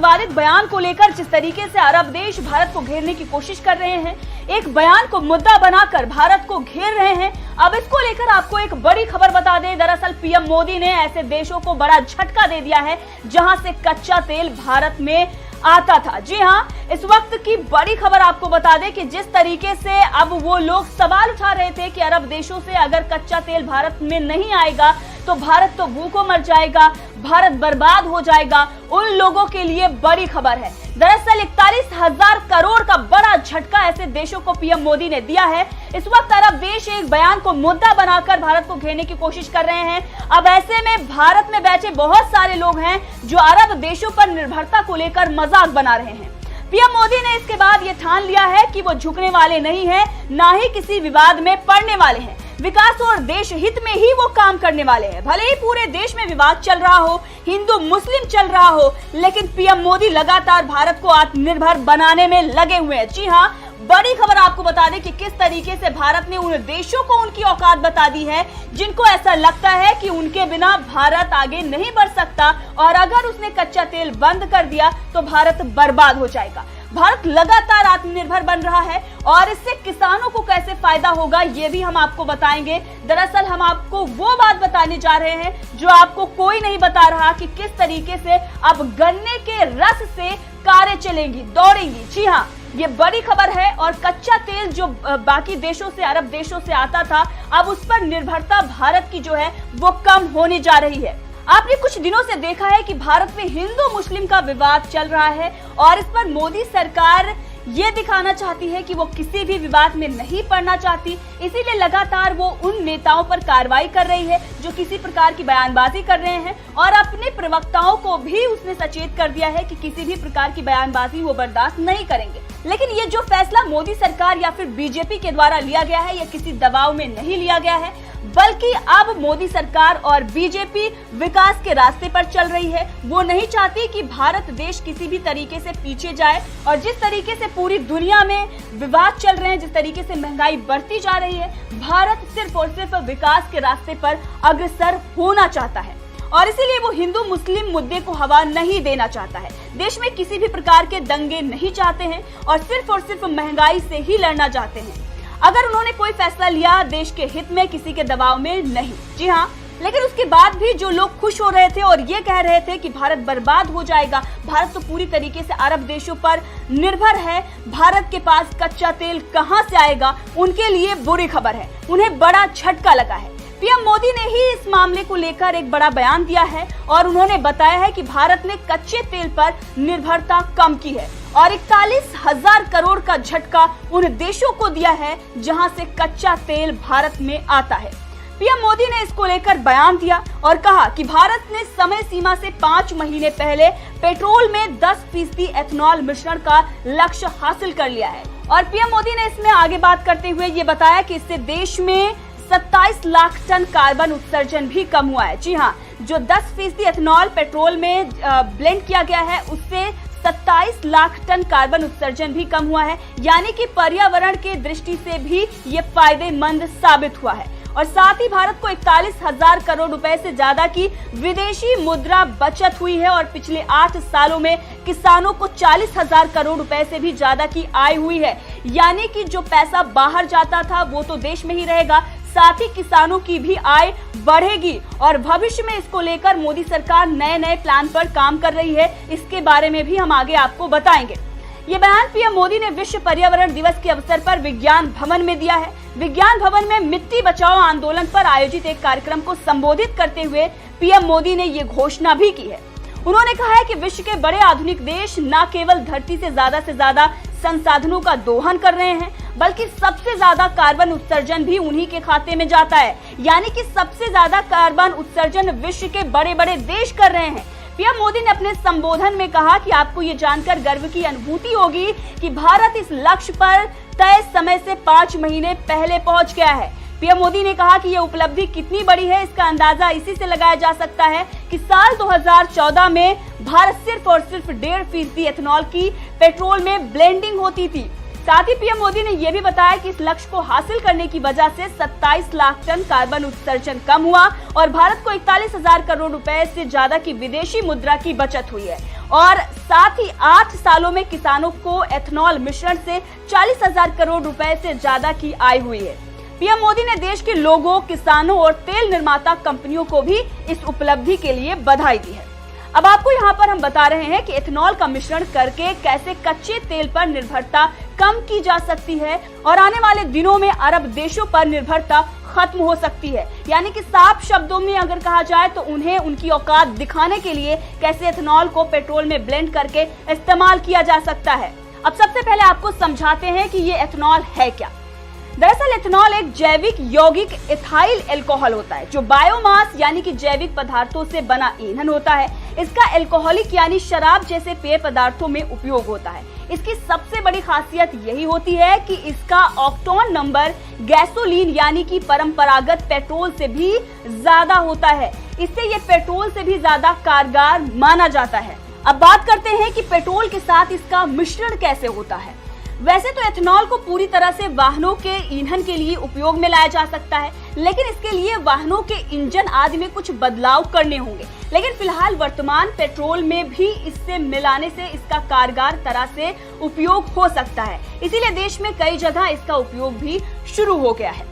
विवादित बयान को लेकर जिस तरीके से अरब देश भारत को घेरने की कोशिश कर रहे हैं, एक बयान को मुद्दा बनाकर भारत को घेर रहे हैं। अब इसको लेकर आपको एक बड़ी खबर बता दें। दरअसल पीएम मोदी ने ऐसे देशों को बड़ा झटका दे दिया है जहां से कच्चा तेल भारत में आता था। जी हां, इस वक्त की बड़ी खबर आपको बता दें कि जिस तरीके से अब वो लोग सवाल उठा रहे थे कि अरब देशों से अगर कच्चा तेल भारत में नहीं आएगा तो भारत तो भूखों मर जाएगा, भारत बर्बाद हो जाएगा, उन लोगों के लिए बड़ी खबर है। दरअसल 41,000 करोड़ का बड़ा झटका ऐसे देशों को पीएम मोदी ने दिया है। इस वक्त अरब देश एक बयान को मुद्दा बनाकर भारत को घेरने की कोशिश कर रहे हैं। अब ऐसे में भारत में बैठे बहुत सारे लोग हैं जो अरब देशों पर निर्भरता को लेकर मजाक बना रहे हैं। पीएम मोदी ने इसके बाद ये ठान लिया है कि वो झुकने वाले नहीं हैं, ना ही किसी विवाद में पड़ने वाले हैं। विकास और देश हित में ही वो काम करने वाले हैं। भले ही पूरे देश में विवाद चल रहा हो, हिंदू मुस्लिम चल रहा हो, लेकिन पीएम मोदी लगातार भारत को आत्मनिर्भर बनाने में लगे हुए हैं। जी हाँ, बड़ी खबर आपको बता दें कि किस तरीके से भारत ने उन देशों को उनकी औकात बता दी है जिनको ऐसा लगता है कि उनके बिना भारत आगे नहीं बढ़ सकता और अगर उसने कच्चा तेल बंद कर दिया तो भारत बर्बाद हो जाएगा। भारत लगातार आत्मनिर्भर बन रहा है और इससे किसानों को कैसे फायदा होगा ये भी हम आपको बताएंगे। दरअसल हम आपको वो बात बताने जा रहे हैं जो आपको कोई नहीं बता रहा कि किस तरीके से अब गन्ने के रस से कारें चलेंगी, दौड़ेंगी। जी हाँ, ये बड़ी खबर है और कच्चा तेल जो बाकी देशों से, अरब देशों से आता था, अब उस पर निर्भरता भारत की जो है वो कम होने जा रही है। आपने कुछ दिनों से देखा है कि भारत में हिंदू मुस्लिम का विवाद चल रहा है और इस पर मोदी सरकार ये दिखाना चाहती है कि वो किसी भी विवाद में नहीं पड़ना चाहती, इसीलिए लगातार वो उन नेताओं पर कार्रवाई कर रही है जो किसी प्रकार की बयानबाजी कर रहे हैं और अपने प्रवक्ताओं को भी उसने सचेत कर दिया है कि किसी भी प्रकार की बयानबाजी वो बर्दाश्त नहीं करेंगे। लेकिन ये जो फैसला मोदी सरकार या फिर बीजेपी के द्वारा लिया गया है, ये किसी दबाव में नहीं लिया गया है, बल्कि अब मोदी सरकार और बीजेपी विकास के रास्ते पर चल रही है। वो नहीं चाहती कि भारत देश किसी भी तरीके से पीछे जाए और जिस तरीके से पूरी दुनिया में विवाद चल रहे हैं, जिस तरीके से महंगाई बढ़ती जा रही है, भारत सिर्फ और सिर्फ विकास के रास्ते पर अग्रसर होना चाहता है और इसीलिए वो हिंदू मुस्लिम मुद्दे को हवा नहीं देना चाहता है। देश में किसी भी प्रकार के दंगे नहीं चाहते हैं और सिर्फ महंगाई से ही लड़ना चाहते हैं। अगर उन्होंने कोई फैसला लिया देश के हित में, किसी के दबाव में नहीं। जी हाँ, लेकिन उसके बाद भी जो लोग खुश हो रहे थे और ये कह रहे थे कि भारत बर्बाद हो जाएगा, भारत तो पूरी तरीके से अरब देशों पर निर्भर है, भारत के पास कच्चा तेल कहां से आएगा, उनके लिए बुरी खबर है। उन्हें बड़ा झटका लगा है। पीएम मोदी ने ही इस मामले को लेकर एक बड़ा बयान दिया है और उन्होंने बताया है कि भारत ने कच्चे तेल पर निर्भरता कम की है और 41,000 करोड़ का झटका उन देशों को दिया है जहां से कच्चा तेल भारत में आता है। पीएम मोदी ने इसको लेकर बयान दिया और कहा कि भारत ने समय सीमा से 5 महीने पहले पेट्रोल में 10% एथेनॉल मिश्रण का लक्ष्य हासिल कर लिया है। और पीएम मोदी ने इसमें आगे बात करते हुए ये बताया कि इससे देश में 27 लाख टन कार्बन उत्सर्जन भी कम हुआ है। जी हाँ, जो 10% एथेनॉल पेट्रोल में ब्लेंड किया गया है उससे 27 लाख टन कार्बन उत्सर्जन भी कम हुआ है, यानी कि पर्यावरण के दृष्टि से भी ये फायदेमंद साबित हुआ है। और साथ ही भारत को 41,000 करोड़ रुपए से ज्यादा की विदेशी मुद्रा बचत हुई है और पिछले 8 सालों में किसानों को 40,000 करोड़ रुपए से भी ज्यादा की आय हुई है, यानी कि जो पैसा बाहर जाता था वो तो देश में ही रहेगा, साथ ही किसानों की भी आय बढ़ेगी। और भविष्य में इसको लेकर मोदी सरकार नए प्लान पर काम कर रही है, इसके बारे में भी हम आगे आपको बताएंगे। ये बयान पीएम मोदी ने विश्व पर्यावरण दिवस के अवसर पर विज्ञान भवन में दिया है। विज्ञान भवन में मिट्टी बचाओ आंदोलन पर आयोजित एक कार्यक्रम को संबोधित करते हुए पीएम मोदी ने ये घोषणा भी की है। उन्होंने कहा है कि विश्व के बड़े आधुनिक देश न केवल धरती से ज्यादा संसाधनों का दोहन कर रहे हैं, बल्कि सबसे ज्यादा कार्बन उत्सर्जन भी उन्हीं के खाते में जाता है, यानी कि सबसे ज्यादा कार्बन उत्सर्जन विश्व के बड़े बड़े देश कर रहे हैं। पीएम मोदी ने अपने संबोधन में कहा कि आपको ये जानकर गर्व की अनुभूति होगी कि भारत इस लक्ष्य पर तय समय से 5 महीने पहले पहुंच गया है। पीएम मोदी ने कहा कि ये उपलब्धि कितनी बड़ी है इसका अंदाजा इसी से लगाया जा सकता है कि साल 2014 में भारत सिर्फ और सिर्फ 1.5% एथेनॉल की पेट्रोल में ब्लेंडिंग होती थी। साथ ही पीएम मोदी ने यह भी बताया कि इस लक्ष्य को हासिल करने की वजह से 27 लाख टन कार्बन उत्सर्जन कम हुआ और भारत को 41,000 करोड़ रुपए से ज्यादा की विदेशी मुद्रा की बचत हुई है। और साथ ही 8 सालों में किसानों को एथेनॉल मिश्रण से 40,000 करोड़ रुपए से ज्यादा की आय हुई है। पीएम मोदी ने देश के लोगों, किसानों और तेल निर्माता कंपनियों को भी इस उपलब्धि के लिए बधाई दी है। अब आपको यहाँ पर हम बता रहे हैं कि एथेनॉल का मिश्रण करके कैसे कच्चे तेल पर निर्भरता कम की जा सकती है और आने वाले दिनों में अरब देशों पर निर्भरता खत्म हो सकती है। यानी कि साफ शब्दों में अगर कहा जाए तो उन्हें उनकी औकात दिखाने के लिए कैसे एथेनॉल को पेट्रोल में ब्लेंड करके इस्तेमाल किया जा सकता है। अब सबसे पहले आपको समझाते हैं कि ये एथेनॉल है क्या। दरअसल एथेनॉल एक जैविक यौगिक एथाइल अल्कोहल होता है जो बायोमास यानी कि जैविक पदार्थों से बना ईंधन होता है। इसका अल्कोहलिक यानी शराब जैसे पेय पदार्थों में उपयोग होता है। इसकी सबसे बड़ी खासियत यही होती है कि इसका ऑक्टेन नंबर गैसोलीन यानी कि परंपरागत पेट्रोल से भी ज्यादा होता है। इससे ये पेट्रोल से भी ज्यादा कारगर माना जाता है। अब बात करते हैं कि पेट्रोल के साथ इसका मिश्रण कैसे होता है। वैसे तो एथेनॉल को पूरी तरह से वाहनों के ईंधन के लिए उपयोग में लाया जा सकता है, लेकिन इसके लिए वाहनों के इंजन आदि में कुछ बदलाव करने होंगे। लेकिन फिलहाल वर्तमान पेट्रोल में भी इससे मिलाने से इसका कारगर तरह से उपयोग हो सकता है। इसीलिए देश में कई जगह इसका उपयोग भी शुरू हो गया है।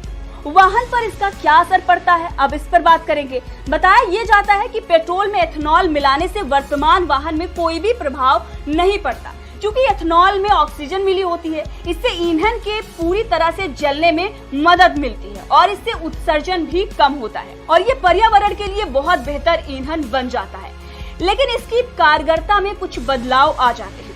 वाहन पर इसका क्या असर पड़ता है, अब इस पर बात करेंगे। बताया ये जाता है कि पेट्रोल में एथेनॉल मिलाने से वर्तमान वाहन में कोई भी प्रभाव नहीं पड़ता, क्योंकि एथेनॉल में ऑक्सीजन मिली होती है। इससे ईंधन के पूरी तरह से जलने में मदद मिलती है और इससे उत्सर्जन भी कम होता है और ये पर्यावरण के लिए बहुत बेहतर ईंधन बन जाता है। लेकिन इसकी कारगरता में कुछ बदलाव आ जाते हैं।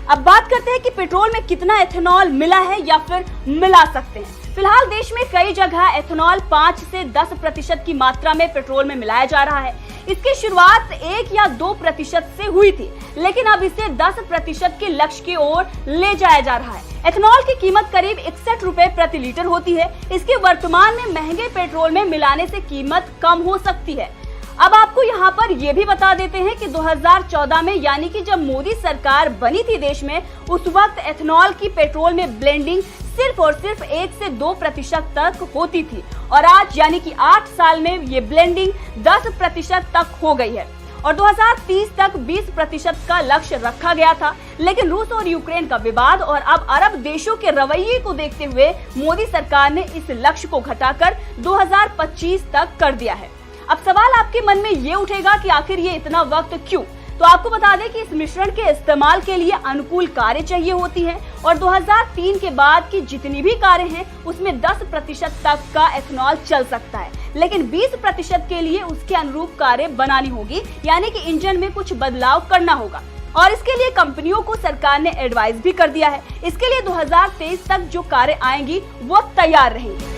अब बात करते हैं कि पेट्रोल में कितना एथेनॉल मिला है या फिर मिला सकते हैं। फिलहाल देश में कई जगह एथेनॉल 5 से 10% की मात्रा में पेट्रोल में मिलाया जा रहा है। इसकी शुरुआत 1 या 2% से हुई थी, लेकिन अब इसे 10% के लक्ष्य की ओर ले जाया जा रहा है। एथेनॉल की कीमत करीब 61 रुपए प्रति लीटर होती है। इसके वर्तमान में महंगे पेट्रोल में मिलाने से कीमत कम हो सकती है। अब आपको यहाँ पर ये भी बता देते हैं कि 2014 में यानी कि जब मोदी सरकार बनी थी देश में, उस वक्त एथेनॉल की पेट्रोल में ब्लेंडिंग सिर्फ और सिर्फ 1 से 2% तक होती थी और आज यानी कि 8 साल में ये ब्लेंडिंग 10% तक हो गई है और 2030 तक 20% का लक्ष्य रखा गया था। लेकिन रूस और यूक्रेन का विवाद और अब अरब देशों के रवैये को देखते हुए मोदी सरकार ने इस लक्ष्य को घटाकर 2025 तक कर दिया है। अब सवाल आपके मन में ये उठेगा कि आखिर ये इतना वक्त क्यों? तो आपको बता दें कि इस मिश्रण के इस्तेमाल के लिए अनुकूल कारें चाहिए होती हैं और 2003 के बाद की जितनी भी कारें हैं उसमें 10% तक का एथेनॉल चल सकता है, लेकिन 20% के लिए उसके अनुरूप कारें बनानी होगी, यानी कि इंजन में कुछ बदलाव करना होगा और इसके लिए कंपनियों को सरकार ने एडवाइस भी कर दिया है। इसके लिए 2023 तक जो कारें आएंगी वो तैयार रहेंगी।